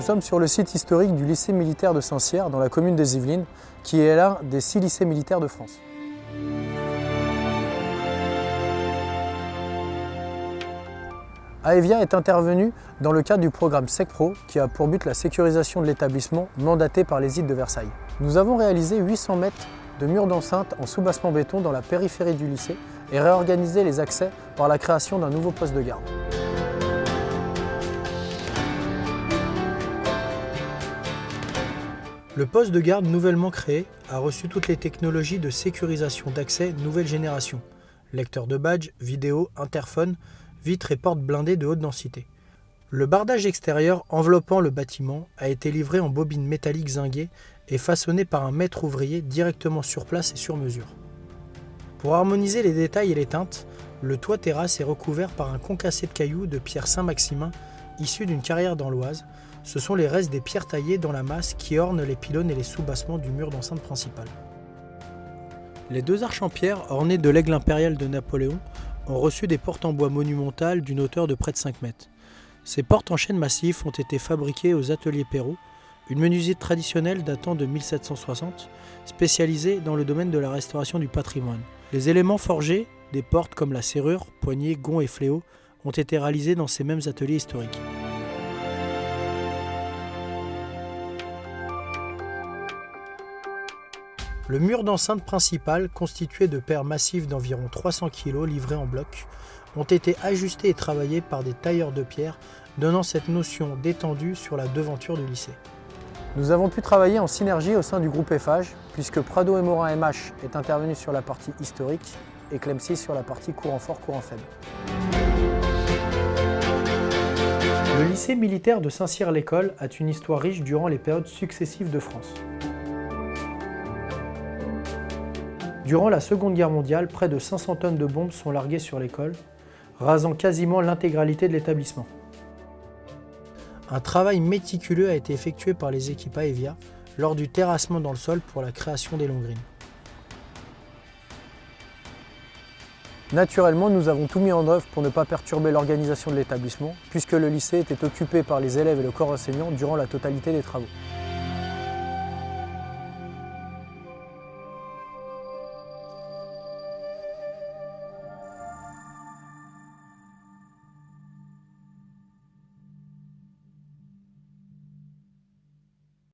sommes sur le site historique du lycée militaire de Saint-Cyr, dans la commune des Yvelines, qui est l'un des 6 lycées militaires de France. AEVIA est intervenu dans le cadre du programme SecPro, qui a pour but la sécurisation de l'établissement mandaté par les îles de Versailles. Nous avons réalisé 800 mètres de murs d'enceinte en soubassement béton dans la périphérie du lycée et réorganisé les accès par la création d'un nouveau poste de garde. Le poste de garde nouvellement créé a reçu toutes les technologies de sécurisation d'accès nouvelle génération. Lecteur de badge, vidéo, interphone, vitres et portes blindées de haute densité. Le bardage extérieur enveloppant le bâtiment a été livré en bobines métalliques zinguées et façonné par un maître ouvrier directement sur place et sur mesure. Pour harmoniser les détails et les teintes, le toit terrasse est recouvert par un concassé de cailloux de pierre Saint-Maximin issu d'une carrière dans l'Oise. Ce sont les restes des pierres taillées dans la masse qui ornent les pylônes et les soubassements du mur d'enceinte principal. Les deux arches en pierre ornées de l'aigle impérial de Napoléon ont reçu des portes en bois monumentales d'une hauteur de près de 5 mètres. Ces portes en chêne massif ont été fabriquées aux ateliers Perrault, une menuiserie traditionnelle datant de 1760, spécialisée dans le domaine de la restauration du patrimoine. Les éléments forgés, des portes comme la serrure, poignées, gonds et fléaux, ont été réalisés dans ces mêmes ateliers historiques. Le mur d'enceinte principal, constitué de paires massives d'environ 300 kg livrés en bloc, ont été ajustés et travaillés par des tailleurs de pierre, donnant cette notion d'étendue sur la devanture du lycée. Nous avons pu travailler en synergie au sein du groupe Eiffage, puisque Prado et Morin MH est intervenu sur la partie historique et Clemcy sur la partie courant fort, courant faible. Le lycée militaire de Saint-Cyr-l'École a une histoire riche durant les périodes successives de France. Durant la Seconde Guerre mondiale, près de 500 tonnes de bombes sont larguées sur l'école, rasant quasiment l'intégralité de l'établissement. Un travail méticuleux a été effectué par les équipes AEVIA lors du terrassement dans le sol pour la création des longrines. Naturellement, nous avons tout mis en œuvre pour ne pas perturber l'organisation de l'établissement, puisque le lycée était occupé par les élèves et le corps enseignant durant la totalité des travaux.